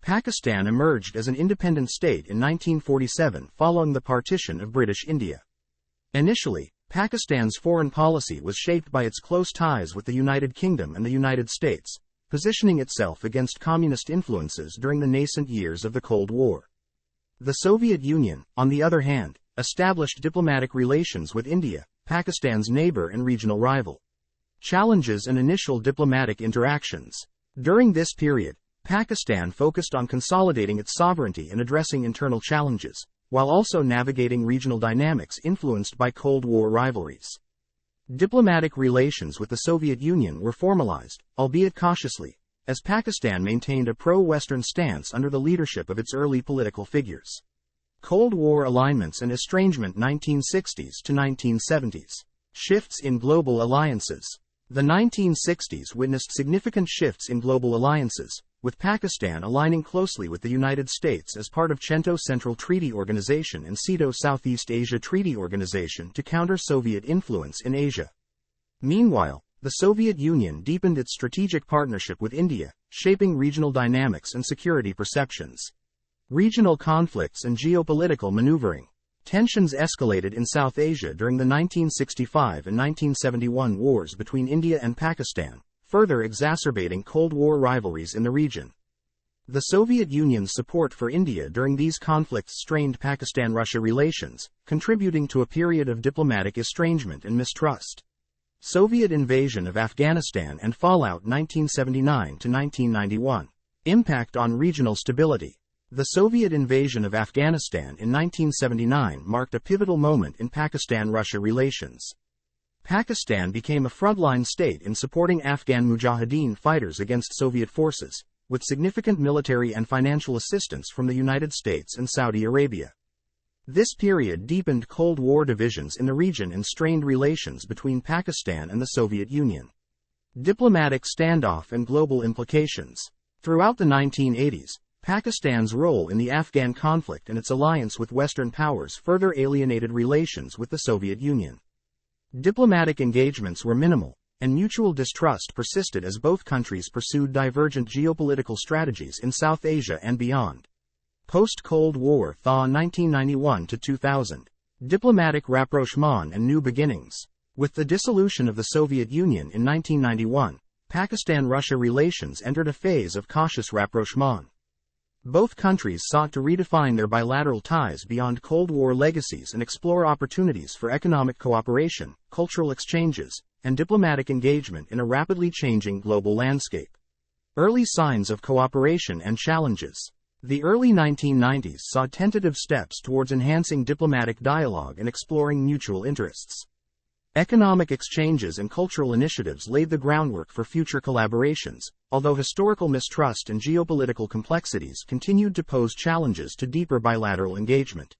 Pakistan emerged as an independent state in 1947 following the partition of British India. Initially, Pakistan's foreign policy was shaped by its close ties with the United Kingdom and the United States, positioning itself against communist influences during the nascent years of the Cold War. The Soviet Union, on the other hand, established diplomatic relations with India, Pakistan's neighbor and regional rival. Challenges and initial diplomatic interactions. During this period, Pakistan focused on consolidating its sovereignty and addressing internal challenges, while also navigating regional dynamics influenced by Cold War rivalries. Diplomatic relations with the Soviet Union were formalized, albeit cautiously, as Pakistan maintained a pro-Western stance under the leadership of its early political figures. Cold War alignments and estrangement 1960s to 1970s. Shifts in global alliances. The 1960s witnessed significant shifts in global alliances, with Pakistan aligning closely with the United States as part of CENTO Central Treaty Organization and SEATO Southeast Asia Treaty Organization to counter Soviet influence in Asia. Meanwhile, the Soviet Union deepened its strategic partnership with India, shaping regional dynamics and security perceptions. Regional conflicts and geopolitical maneuvering. Tensions escalated in South Asia during the 1965 and 1971 wars between India and Pakistan, further exacerbating Cold War rivalries in the region. The Soviet Union's support for India during these conflicts strained Pakistan-Russia relations, contributing to a period of diplomatic estrangement and mistrust. Soviet invasion of Afghanistan and fallout 1979 to 1991. Impact on regional stability. The Soviet invasion of Afghanistan in 1979 marked a pivotal moment in Pakistan-Russia relations. Pakistan became a frontline state in supporting Afghan Mujahideen fighters against Soviet forces, with significant military and financial assistance from the United States and Saudi Arabia. This period deepened Cold War divisions in the region and strained relations between Pakistan and the Soviet Union. Diplomatic standoff and global implications. Throughout the 1980s, Pakistan's role in the Afghan conflict and its alliance with Western powers further alienated relations with the Soviet Union. Diplomatic engagements were minimal, and mutual distrust persisted as both countries pursued divergent geopolitical strategies in South Asia and beyond. Post-Cold War thaw 1991 to 2000. Diplomatic rapprochement and new beginnings. With the dissolution of the Soviet Union in 1991, Pakistan-Russia relations entered a phase of cautious rapprochement. Both countries sought to redefine their bilateral ties beyond Cold War legacies and explore opportunities for economic cooperation, cultural exchanges, and diplomatic engagement in a rapidly changing global landscape. Early signs of cooperation and challenges. The early 1990s saw tentative steps towards enhancing diplomatic dialogue and exploring mutual interests. Economic exchanges and cultural initiatives laid the groundwork for future collaborations, although historical mistrust and geopolitical complexities continued to pose challenges to deeper bilateral engagement.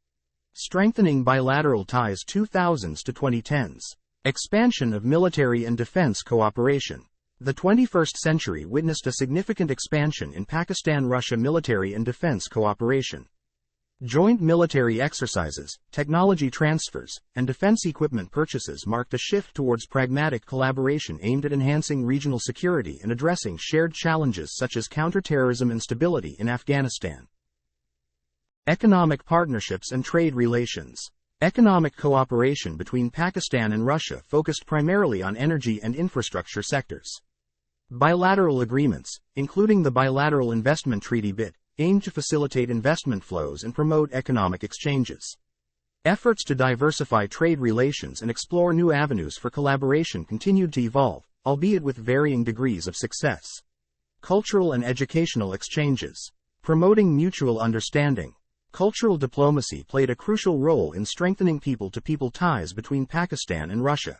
Strengthening bilateral ties 2000s to 2010s. Expansion of military and defense cooperation. The 21st century witnessed a significant expansion in Pakistan-Russia military and defense cooperation. Joint military exercises, technology transfers, and defense equipment purchases marked a shift towards pragmatic collaboration aimed at enhancing regional security and addressing shared challenges such as counterterrorism and stability in Afghanistan. Economic partnerships and trade relations. Economic cooperation between Pakistan and Russia focused primarily on energy and infrastructure sectors. Bilateral agreements, including the Bilateral Investment Treaty BIT, aimed to facilitate investment flows and promote economic exchanges. Efforts to diversify trade relations and explore new avenues for collaboration continued to evolve, albeit with varying degrees of success. Cultural and educational exchanges. Promoting mutual understanding. Cultural diplomacy played a crucial role in strengthening people-to-people ties between Pakistan and Russia.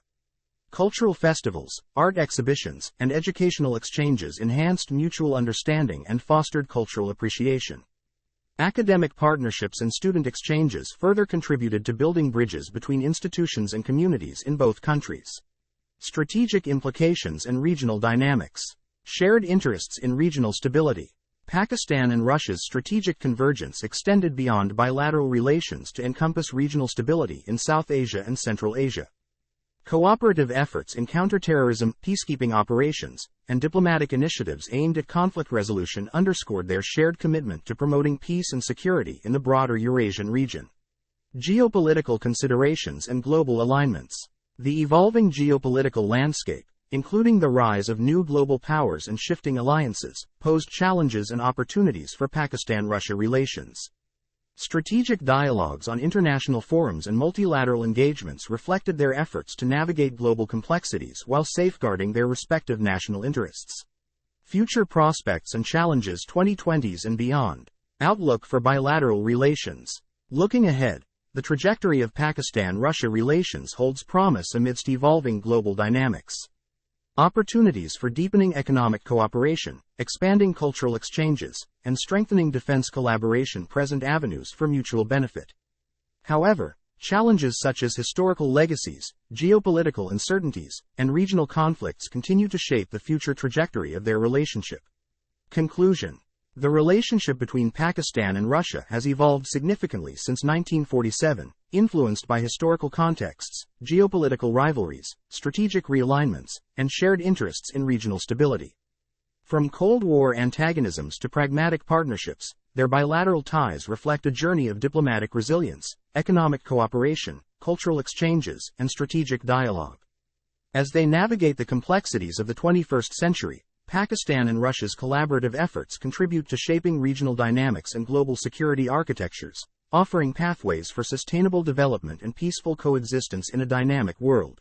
Cultural festivals, art exhibitions, and educational exchanges enhanced mutual understanding and fostered cultural appreciation. Academic partnerships and student exchanges further contributed to building bridges between institutions and communities in both countries. Strategic implications and regional dynamics. Shared interests in regional stability. Pakistan and Russia's strategic convergence extended beyond bilateral relations to encompass regional stability in South Asia and Central Asia. Cooperative efforts in counterterrorism, peacekeeping operations, and diplomatic initiatives aimed at conflict resolution underscored their shared commitment to promoting peace and security in the broader Eurasian region. Geopolitical considerations and global alignments. The evolving geopolitical landscape, including the rise of new global powers and shifting alliances, posed challenges and opportunities for Pakistan-Russia relations. Strategic dialogues on international forums and multilateral engagements reflected their efforts to navigate global complexities while safeguarding their respective national interests. Future prospects and challenges 2020s and beyond. Outlook for bilateral relations. Looking ahead, the trajectory of Pakistan-Russia relations holds promise amidst evolving global dynamics. Opportunities for deepening economic cooperation, expanding cultural exchanges, and strengthening defense collaboration present avenues for mutual benefit. However, challenges such as historical legacies, geopolitical uncertainties, and regional conflicts continue to shape the future trajectory of their relationship. Conclusion. The relationship between Pakistan and Russia has evolved significantly since 1947, influenced by historical contexts, geopolitical rivalries, strategic realignments, and shared interests in regional stability. From Cold War antagonisms to pragmatic partnerships, their bilateral ties reflect a journey of diplomatic resilience, economic cooperation, cultural exchanges, and strategic dialogue. As they navigate the complexities of the 21st century, Pakistan and Russia's collaborative efforts contribute to shaping regional dynamics and global security architectures, offering pathways for sustainable development and peaceful coexistence in a dynamic world.